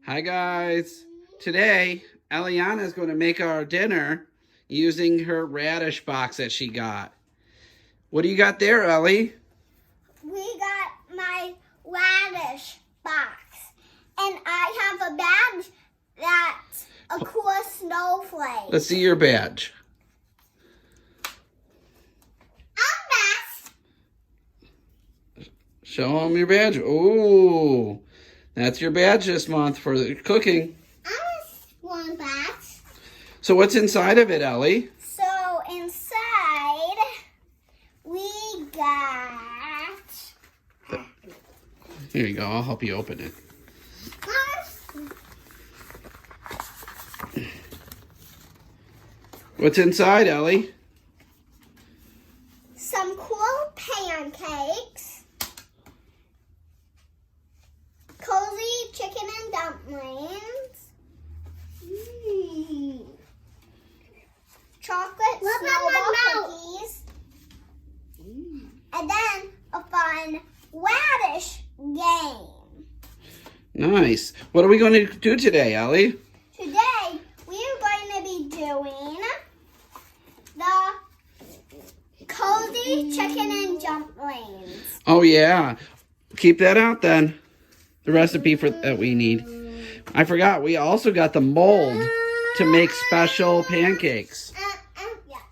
Hi guys. Today, Eliana is going to make our dinner using her radish box that she got. What do you got there, Ellie? We got my radish box. And I have a badge that's a cool snowflake. Let's see your badge. I'm best. Show them your badge. Oh, that's your badge this month for the cooking. One batch. So what's inside of it, Ellie? So inside we got. Here you go. I'll help you open it. What's inside, Ellie? Some cool pancakes. Cozy chicken and dumplings. Chocolate snowball cookies. And then a fun radish game. Nice. What are we going to do today, Ellie? Today, we are going to be doing the cozy chicken and dumplings. Oh, yeah. Keep that out then. The recipe that we need. I forgot, we also got the mold to make special pancakes. Yes.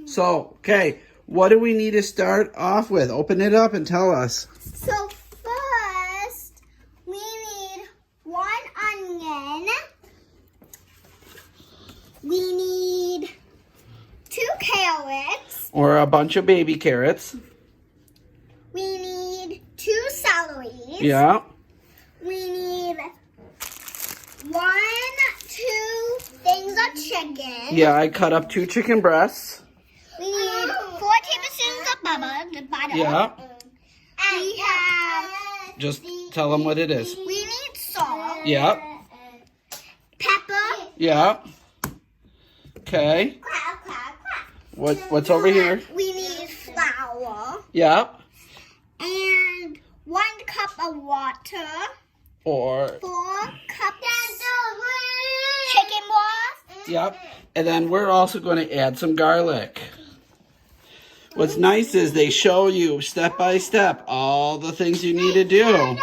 So, okay, what do we need to start off with? Open it up and tell us. So first, we need 1 onion. We need 2 carrots. Or a bunch of baby carrots. We need 2 celeries. Yeah. We need 1, 2 things of chicken. Yeah, I cut up 2 chicken breasts. We need 4 tablespoons of butter. Yeah. We have. Just tell them what it is. We need salt. Yeah. Pepper. Yeah. Okay. What's over here? We need flour. Yeah. And 1 cup of water. Or 4 cups chicken broth. yep. And then we're also going to add some garlic. What's nice is they show you step by step all the things you need to do.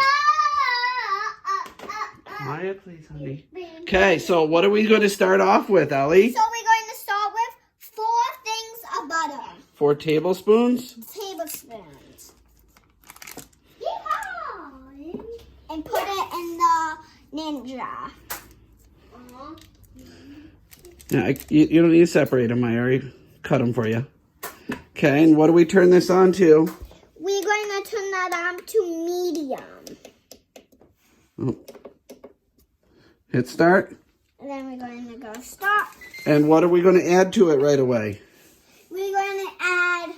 Quiet, please, honey. Okay, so what are we going to start off with, Ellie? So we're going to start with 4 things of butter. 4 tablespoons. Tablespoons. And put it in the Ninja. Yeah, you don't need to separate them. I already cut them for you. Okay, and what do we turn this on to? We're going to turn that on to medium. Oh. Hit start. And then we're going to go stop. And what are we going to add to it right away? We're going to add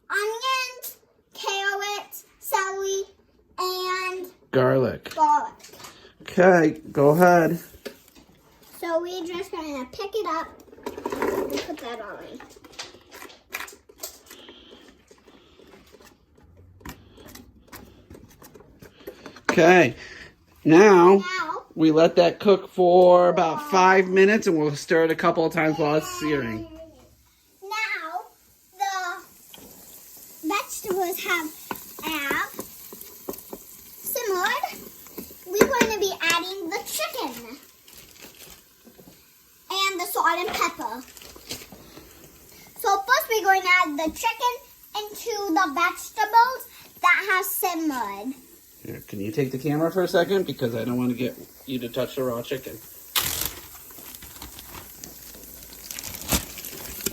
onions, carrots, celery, and Garlic. garlic. Okay, go ahead. So we're just going to pick it up and put that on. Okay, now Now, we let that cook for about 5 minutes and we'll stir it a couple of times while it's searing. now the vegetables have simmered. We're going to be adding the chicken and the salt and pepper. So first we're going to add the chicken into the vegetables that have simmered. Here, can you take the camera for a second? Because I don't want to get you to touch the raw chicken.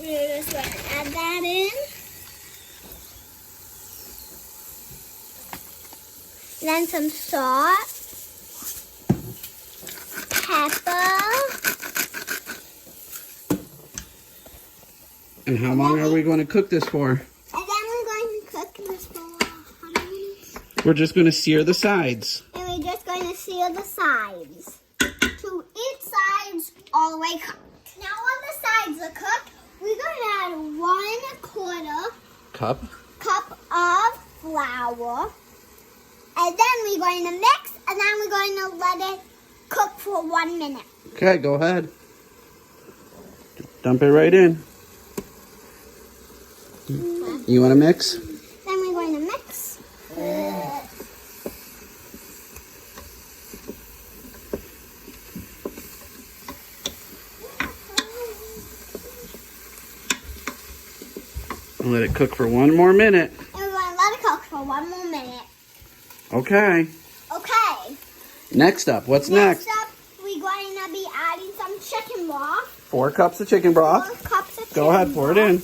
We're just going to add that in. Then some salt, pepper, And how long are we going to cook this for? and then we're going to cook this for how many minutes? We're just going to sear the sides. And we're just going to sear the sides to each sides all the way cooked. Now when the sides are cooked, we're going to add 1/4 Cup. cup of flour And then we're going to mix, and then we're going to let it cook for 1 minute. Okay, go ahead. Dump it right in. You want to mix? Then we're going to mix. Let it cook for 1 more minute. And we're going to let it cook for 1 more minute. Okay. Okay. Next up, what's next? Next up, we're going to be adding some chicken broth. 4 cups of chicken broth. 4 cups of chicken Go ahead, pour it in.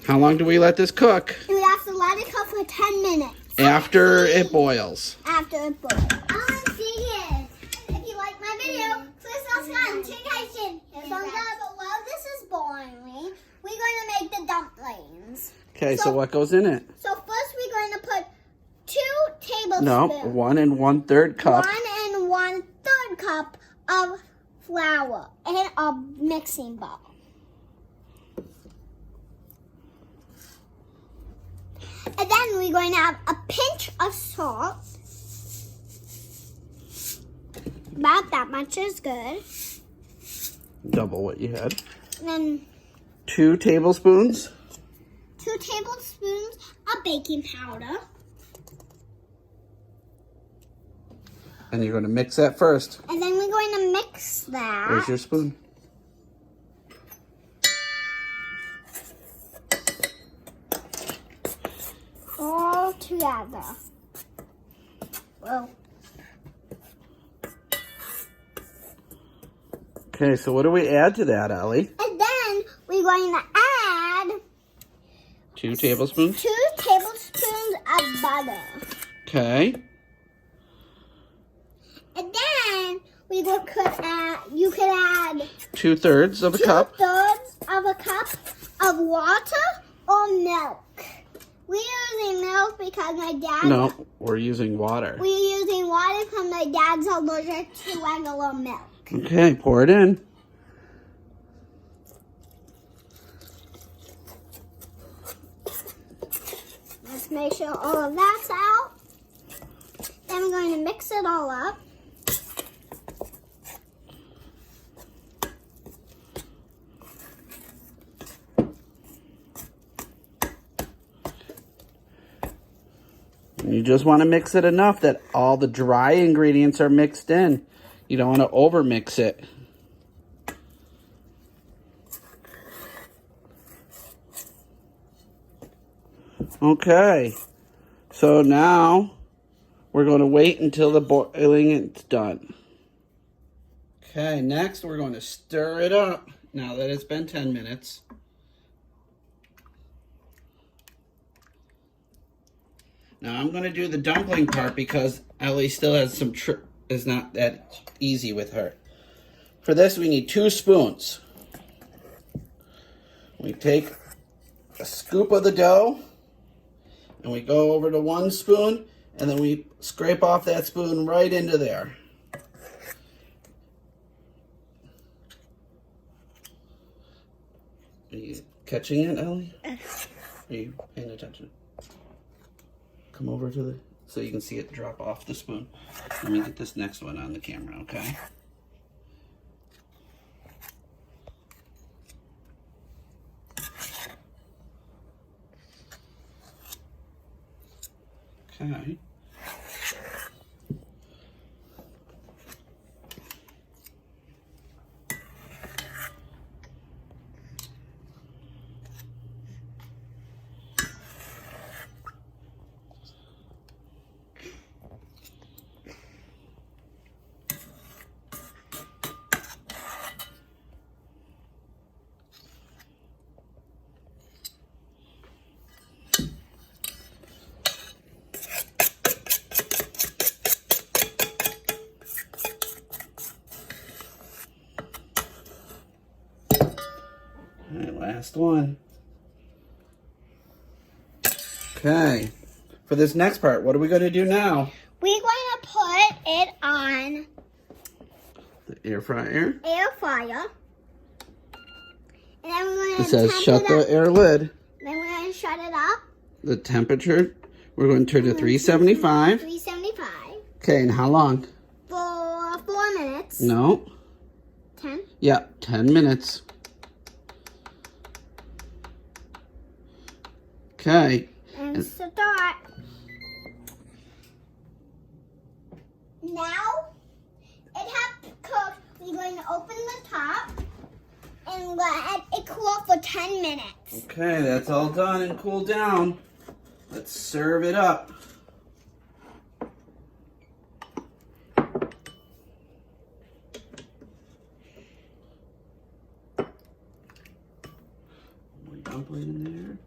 How long do we let this cook? We have to let it cook for 10 minutes. After it boils. After it boils. If you like my video, please subscribe and check out below. This is boring. We're going to make the dumplings. Okay, so what goes in it? So first we're going to put 2 tablespoons. No, 1 1/3 cup. 1 1/3 cup of flour in a mixing bowl. And then we're going to have a pinch of salt. About that much is good. Double what you had. And then 2 tablespoons. 2 tablespoons of baking powder. And you're going to mix that first. And then we're going to mix that. Where's your spoon? All together. Well, Okay, so what do we add to that, Ellie? and then we're going to add 2 tablespoons. 2 tablespoons of butter. Okay. And then you could add 2/3 of a cup. 2/3 of a cup of water or milk. We're using milk because my dad. No, we're using water. We're using water because my dad's allergic to regular milk. Okay, pour it in. Let's make sure all of that's out. Then we're going to mix it all up. You just want to mix it enough that all the dry ingredients are mixed in. You don't want to over mix it. Okay, so now we're going to wait until the boiling is done. Okay, next we're going to stir it up now that it's been 10 minutes. Now I'm going to do the dumpling part because Ellie still has some is not that easy with her. For this we need 2 spoons. We take a scoop of the dough and we go over to 1 spoon and then we scrape off that spoon right into there. Are you catching it, Ellie? Are you paying attention? Come over to so you can see it drop off the spoon. Let me get this next one on the camera, okay? Okay. Last one. Okay. For this next part, what are we going to do now? We're going to put it on The air fryer. air fryer. And then we're going It to says shut the air lid. Then we're going to shut it up. The temperature, we're going to turn to 375. 375. Okay, and how long? For 4 minutes. No. 10. Yeah, 10 minutes. Okay. And start. Now, it has cooked. We're going to open the top and let it cool for 10 minutes. Okay, that's all done and cooled down. Let's serve it up. More dumpling in there.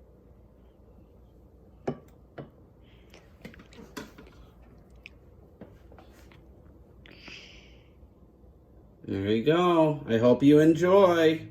There you go. I hope you enjoy.